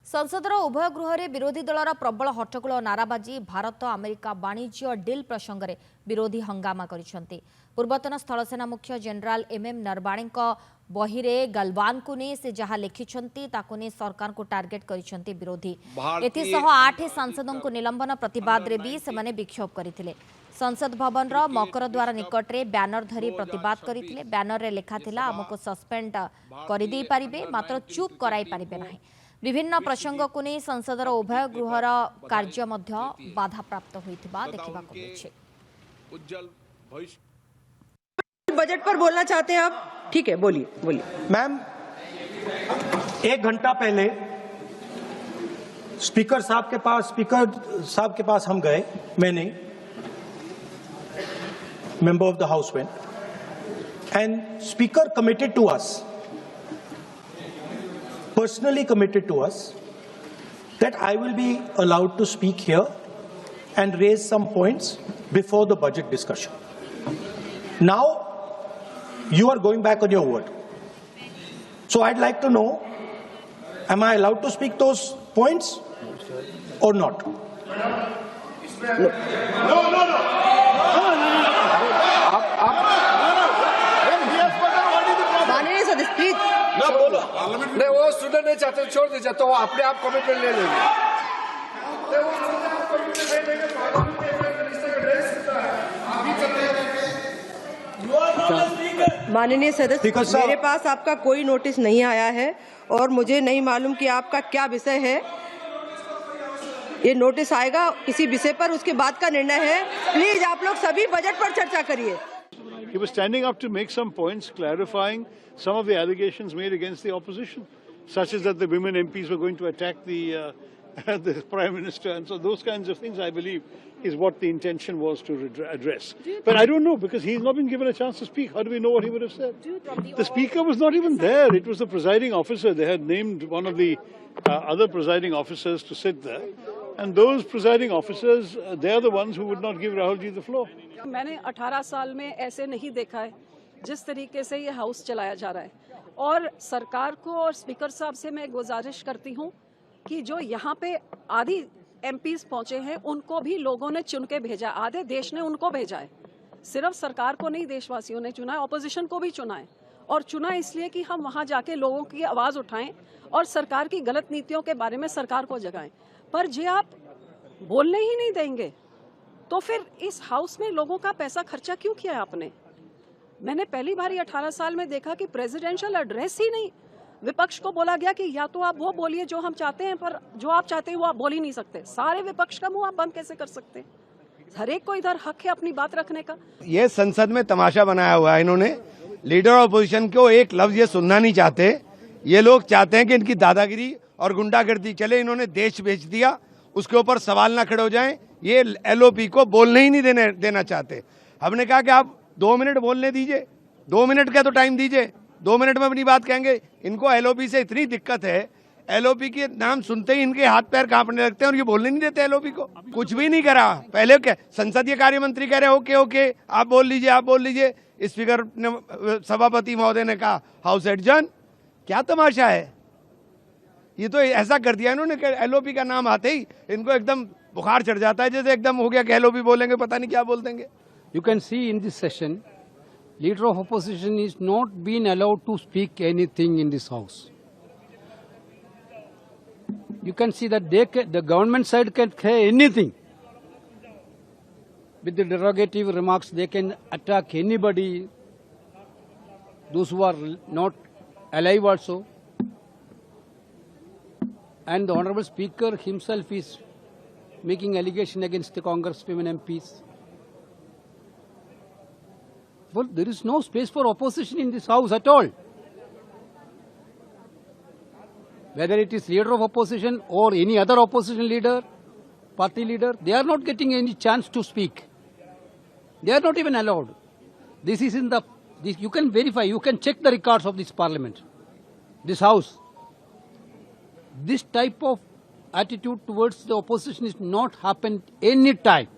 संसदर उभय गृह में विरोधी दलर प्रबल हट्टगोल नाराबाजी भारत अमेरिका वाणिज्य डील प्रसंग में विरोधी हंगामा करिसेंती। पूर्वतन स्थलसेना मुख्य जनरल एमएम नरवाणे बही में गलवान को नहीं से जहाँ लिखिंट ताकू नहीं सरकार को टार्गेट करिसेंती विरोधी। एथिसह 8 सांसदों को निलंबन प्रतिवाद रे भी सेमाने विक्षोभ करथिले। संसद भवन रो मकरद्वार निकट रे बैनर धरी प्रतिवाद करथिले। बैनर रे लिखा थिला हमको सस्पेंड करि देई परिबे मात्र चुप कराई परिबे नाही। विभिन्न प्रसंग को नहीं संसदर उभय गृहर कार्य मध्य बाधा प्राप्त होइथिबा देखिबाको मिलछि। उज्जवल भविष्य बजट पर बोलना चाहते हैं आप? ठीक है, बोलिए बोलिए। मैम, 1 घंटा पहले स्पीकर साहब के पास हम गए, मैंने member of the house went and speaker committed to us, personally committed to us, that I will be allowed to speak here and raise some points before the budget discussion. Now, you are going back on your word. So I'd like to know, am I allowed to speak those points or not? No. माननीय सदस्य please ना बोलो। नहीं, वो student नहीं चाहते, छोड़ दीजिए, तो अपने आप कमिटमेंट ले लेंगे। माननीय सदस्य, मेरे पास आपका कोई नोटिस नहीं आया है और मुझे नहीं मालूम कि आपका क्या विषय है। ये नोटिस आएगा किसी विषय पर, उसके बाद का निर्णय है। प्लीज आप लोग सभी बजट पर चर्चा करिए। He was standing up to make some points, clarifying some of the allegations made against the opposition, such as that the women MPs were going to attack the Prime Minister, and so those kinds of things, I believe, is what the intention was to address. But I don't know, because he's not been given a chance to speak. How do we know what he would have said? The Speaker was not even there. It was the presiding officer. They had named one of the other presiding officers to sit there. And those presiding officers, they are the ones who would not give Rahul ji the floor. मैंने 18 साल में ऐसे नहीं देखा है जिस तरीके से ये हाउस चलाया जा रहा है। और सरकार को और स्पीकर साहब से मैं गुजारिश करती हूँ कि जो यहाँ पे आधी एमपीज पहुँचे हैं उनको भी लोगों ने चुन के भेजा, आधे देश ने उनको भेजा है। सिर्फ सरकार को नहीं, देशवासियों ने चुना है, ऑपोजिशन को भी चुना है। और चुना इसलिए कि हम वहाँ जाके लोगों की आवाज़ उठाएं और सरकार की गलत नीतियों के बारे में सरकार को जगाएं। पर जे आप बोलने ही नहीं देंगे तो फिर इस हाउस में लोगों का पैसा खर्चा क्यों किया है आपने? मैंने पहली बार 18 साल में देखा कि प्रेसिडेंशियल एड्रेस ही नहीं, विपक्ष को बोला गया कि या तो आप वो बोलिए जो हम चाहते हैं, पर जो आप चाहते हैं वो आप बोल ही नहीं सकते। सारे विपक्ष का मुंह आप बंद कैसे कर सकते हैं? हर एक को इधर हक है अपनी बात रखने का। ये संसद में तमाशा बनाया हुआ है इन्होंने। लीडर ऑपोजिशन को एक लफ्ज ये सुनना नहीं चाहते। ये लोग चाहते हैं कि इनकी दादागिरी और गुंडागर्दी चले। इन्होंने देश बेच दिया, उसके ऊपर सवाल ना खड़े हो जाएं। ये एलओपी को बोलने ही नहीं देना चाहते। हमने कहा कि आप 2 मिनट बोलने दीजिए, 2 मिनट का तो टाइम दीजिए, 2 मिनट में अपनी बात कहेंगे। इनको एलओपी से इतनी दिक्कत है, एलओपी के नाम सुनते ही इनके हाथ पैर कांपने लगते हैं और ये बोलने नहीं देते एलओपी को। कुछ भी नहीं करा। पहले क्या संसदीय कार्य मंत्री कह रहे ओके आप बोल लीजिए। स्पीकर ने, सभापति महोदय ने कहा हाउस एडजर्न। क्या तमाशा है? ये तो ऐसा कर दिया इन्होंने कि एलओपी का नाम आते ही इनको एकदम बुखार चढ़ जाता है, जैसे एकदम हो गया कि एलओपी बोलेंगे, पता नहीं क्या बोल देंगे। You can see in this session, leader of opposition is not being allowed to speak anything in this house. You can see that the government side can say anything. With the derogative remarks, they can attack anybody, those who are not alive also. And the Honorable Speaker himself is making allegation against the Congresswomen MPs. Well, there is no space for opposition in this house at all. Whether it is leader of opposition or any other opposition leader, party leader, they are not getting any chance to speak. They are not even allowed. This is you can verify, you can check the records of this parliament, this house. This type of attitude towards the opposition is not happened any time.